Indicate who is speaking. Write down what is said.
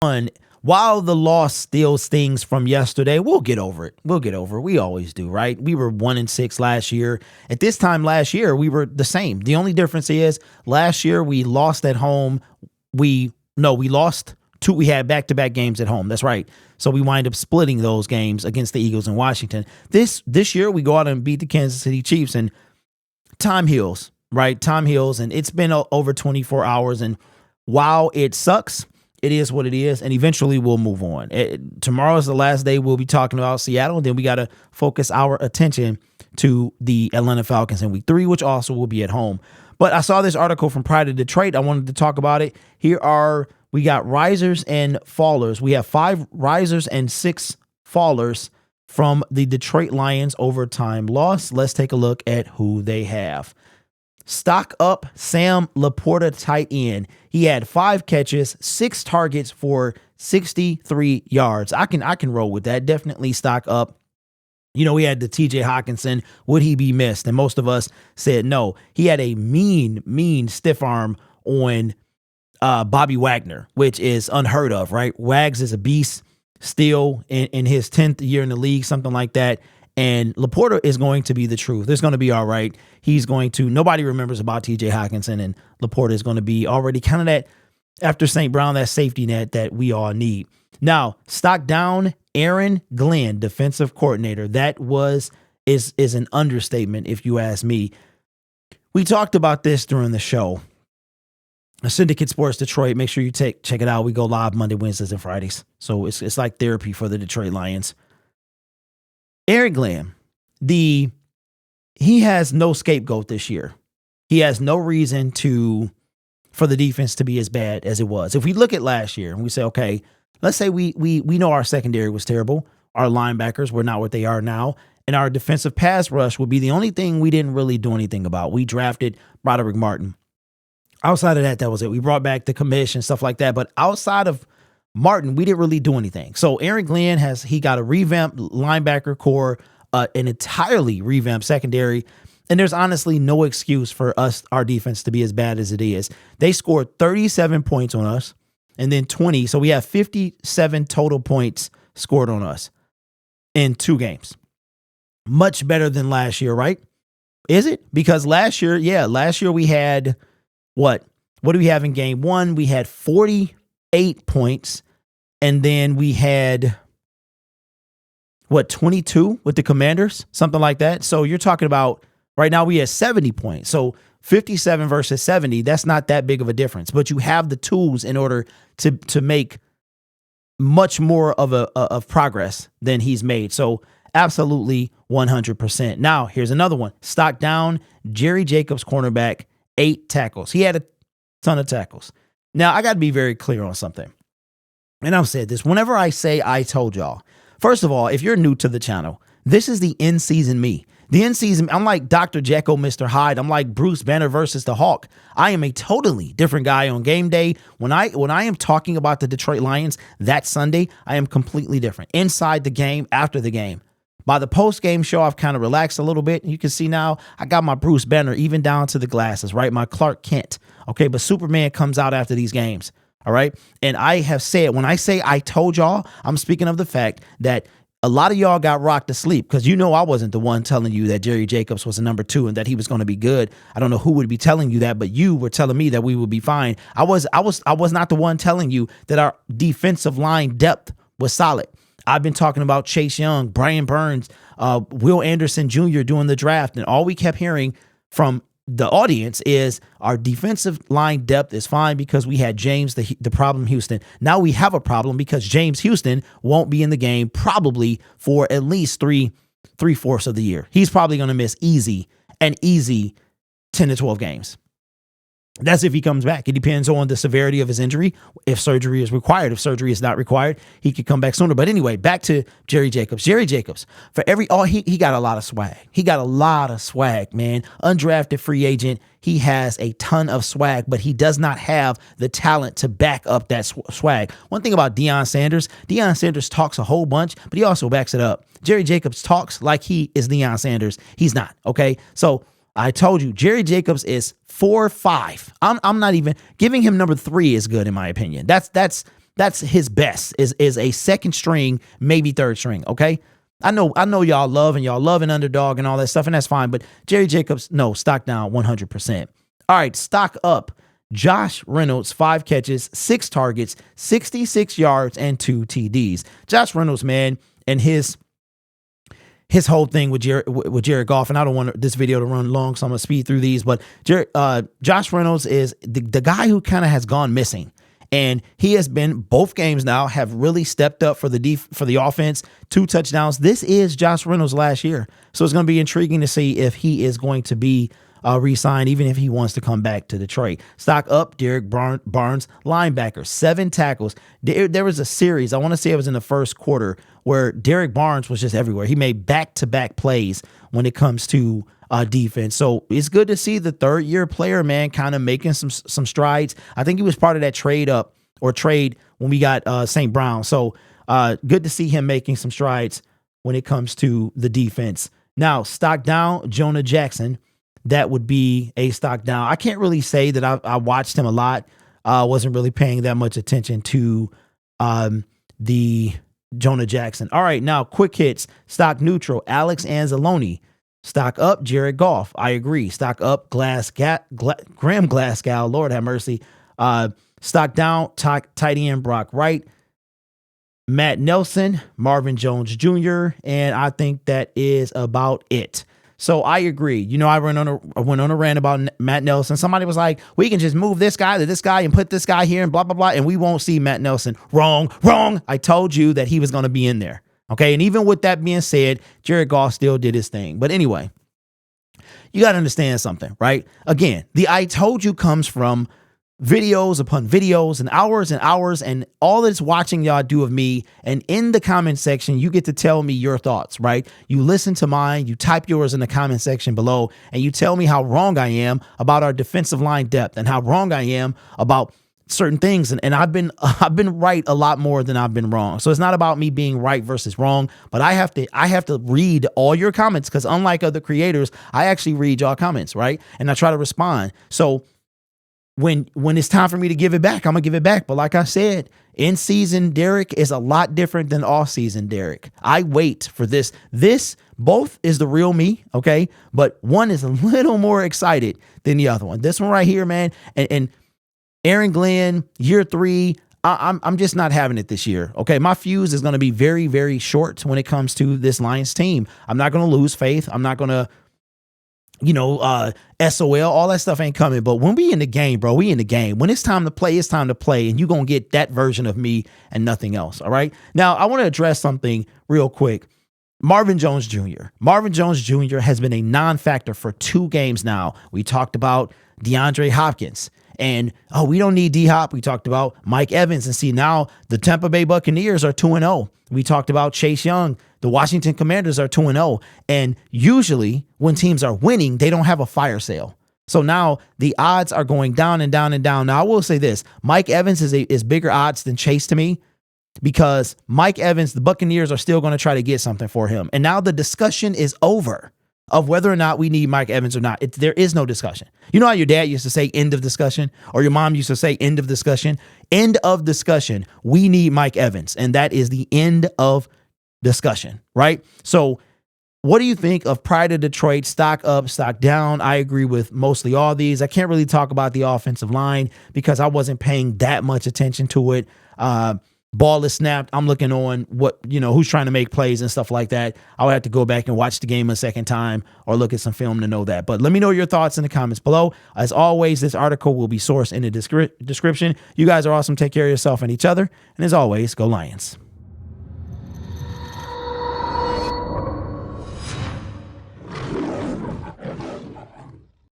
Speaker 1: one, while the loss still stings from yesterday, we'll get over it. We'll get over it. We always do, right? We were 1-6 last year. At this time last year, we were the same. The only difference is last year we lost at home. We lost two. We had back-to-back games at home. That's right. So we wind up splitting those games against the Eagles in Washington. This year we go out and beat the Kansas City Chiefs, and time heals, right? Time heals, and it's been over 24 hours. And while it sucks, it is what it is, and eventually we'll move on. Tomorrow's the last day we'll be talking about Seattle, and then we got to focus our attention to the Atlanta Falcons in week 3, which also will be at home. But I saw this article from Pride of Detroit. I wanted to talk about it. We got risers and fallers. We have 5 risers and 6 fallers from the Detroit Lions overtime loss. Let's take a look at who they have. Stock up Sam LaPorta, tight end. He had 5 catches, 6 targets for 63 yards. I can roll with that. Definitely stock up. You know, we had the TJ Hawkinson. Would he be missed? And most of us said no. He had a mean stiff arm on Bobby Wagner, which is unheard of, right? Wags is a beast still in his 10th year in the league, something like that. And LaPorta is going to be the truth. It's going to be all right. Nobody remembers about TJ Hawkinson, and LaPorta is going to be already kind of that, after St. Brown, that safety net that we all need. Now, stock down Aaron Glenn, defensive coordinator. That is an understatement, if you ask me. We talked about this during the show. Syndicate Sports Detroit. Make sure you check it out. We go live Monday, Wednesdays, and Fridays. So it's like therapy for the Detroit Lions. Aaron Glenn, he has no scapegoat this year. He has no reason for the defense to be as bad as it was. If we look at last year and we say, okay, let's say we know our secondary was terrible. Our linebackers were not what they are now. And our defensive pass rush would be the only thing we didn't really do anything about. We drafted Broderick Martin. Outside of that was it. We brought back the commission, stuff like that. But outside of Martin, we didn't really do anything. So Aaron Glenn he got a revamped linebacker core, an entirely revamped secondary. And there's honestly no excuse for our defense to be as bad as it is. They scored 37 points on us and then 20. So we have 57 total points scored on us in 2 games. Much better than last year, right? Is it? Because last year we had what? What do we have in game 1? We had 48 points. And then we had 22 with the Commanders, something like that. So you're talking about right now we have 70 points. So 57 versus 70, that's not that big of a difference. But you have the tools in order to make much more of progress than he's made. So absolutely 100%. Now, here's another one. Stock down, Jerry Jacobs, cornerback, 8 tackles. He had a ton of tackles. Now, I got to be very clear on something. And I've said this. Whenever I say I told y'all, first of all, if you're new to the channel, this is the in-season me. The in-season, I'm like Dr. Jekyll, Mr. Hyde. I'm like Bruce Banner versus the Hulk. I am a totally different guy on game day. When I am talking about the Detroit Lions that Sunday, I am completely different. Inside the game, after the game. By the post-game show, I've kind of relaxed a little bit. You can see now I got my Bruce Banner even down to the glasses, right? My Clark Kent. Okay, but Superman comes out after these games. All right. And I have said, when I say I told y'all, I'm speaking of the fact that a lot of y'all got rocked to sleep because I wasn't the one telling you that Jerry Jacobs was a number 2 and that he was going to be good. I don't know who would be telling you that, but you were telling me that we would be fine. I was not the one telling you that our defensive line depth was solid. I've been talking about Chase Young, Brian Burns, Will Anderson Jr. doing the draft, and all we kept hearing from the audience is our defensive line depth is fine because we had James, the problem Houston. Now we have a problem because James Houston won't be in the game probably for at least three-fourths of the year. He's probably going to miss easy 10 to 12 games. That's if he comes back. It depends on the severity of his injury, if surgery is required. If surgery is not required, he could come back sooner. But anyway, back to Jerry Jacobs. Jerry Jacobs, he got a lot of swag. He got a lot of swag, man. Undrafted free agent. He has a ton of swag, but he does not have the talent to back up that swag. One thing about Deion Sanders talks a whole bunch, but he also backs it up. Jerry Jacobs talks like he is Deion Sanders. He's not, okay? So I told you, Jerry Jacobs is 4-5. I'm not even giving him number 3 is good in my opinion. That's That's his best is a second string, maybe third string. Okay. I know y'all love an underdog and all that stuff, and that's fine. But Jerry Jacobs, no, stock down 100%. All right, stock up. Josh Reynolds, 5 catches, 6 targets, 66 yards, and 2 TDs. Josh Reynolds, man, and his whole thing with Jared Goff, and I don't want this video to run long, so I'm gonna speed through these. But Josh Reynolds is the guy who kind of has gone missing. And he has been, both games now have really stepped up for the offense. 2 touchdowns. This is Josh Reynolds last year. So it's going to be intriguing to see if he is going to be re-signed, even if he wants to come back to Detroit. Stock up, Derrick Barnes, linebacker, 7 tackles. There was a series, I want to say it was in the first quarter, where Derrick Barnes was just everywhere. He made back-to-back plays when it comes to defense. So it's good to see the third-year player, man, kind of making some strides. I think he was part of that trade when we got St. Brown. So good to see him making some strides when it comes to the defense. Now, stock down, Jonah Jackson. That would be a stock down. I can't really say that I watched him a lot. Wasn't really paying that much attention to the Jonah Jackson. All right, now quick hits. Stock neutral, Alex Anzalone. Stock up, Jared Goff. I agree. Stock up, Graham Glasgow. Lord have mercy. Stock down, tight end Brock Wright. Matt Nelson, Marvin Jones Jr., and I think that is about it. So I agree. You know, I went on a rant about Matt Nelson. Somebody was like, we can just move this guy to this guy and put this guy here and blah, blah, blah, and we won't see Matt Nelson. Wrong. I told you that he was going to be in there. Okay, and even with that being said, Jared Goff still did his thing. But anyway, you got to understand something, right? Again, the I told you comes from videos upon videos and hours and all this watching y'all do of me. And in the comment section, you get to tell me your thoughts, right? You listen to mine, you type yours in the comment section below, and you tell me how wrong I am about our defensive line depth and how wrong I am about certain things. And I've been right a lot more than I've been wrong. So it's not about me being right versus wrong, but I have to read all your comments, because unlike other creators, I actually read y'all comments, right? And I try to respond. So when it's time for me to give it back, I'm gonna give it back. But like I said, in season Derrick is a lot different than off season Derrick. I wait for this. This both is the real me, okay? But one is a little more excited than the other one. This one right here, man, and Aaron Glenn, year 3, I'm just not having it this year. Okay, my fuse is going to be very, very short when it comes to this Lions team. I'm not going to lose faith. I'm not going to, SOL. All that stuff ain't coming. But when we in the game, bro, we in the game. When it's time to play, it's time to play, and you're going to get that version of me and nothing else. All right. Now, I want to address something real quick. Marvin Jones Jr. Marvin Jones Jr. has been a non-factor for 2 games now. We talked about DeAndre Hopkins. And, we don't need D-Hop. We talked about Mike Evans. And see, now the Tampa Bay Buccaneers are 2-0. We talked about Chase Young. The Washington Commanders are 2-0. And usually when teams are winning, they don't have a fire sale. So now the odds are going down and down and down. Now, I will say this. Mike Evans is bigger odds than Chase to me, because Mike Evans, the Buccaneers are still going to try to get something for him. And now the discussion is over of whether or not we need Mike Evans or not. There is no discussion. You know how your dad used to say end of discussion, or your mom used to say end of discussion? End of discussion. We need Mike Evans. And that is the end of discussion, right? So what do you think of Pride of Detroit? Stock up, stock down? I agree with mostly all these. I can't really talk about the offensive line because I wasn't paying that much attention to it. Ball is snapped. I'm looking on who's trying to make plays and stuff like that. I'll have to go back and watch the game a second time or look at some film to know that. But let me know your thoughts in the comments below. As always, this article will be sourced in the description. You guys are awesome. Take care of yourself and each other. And as always, go Lions.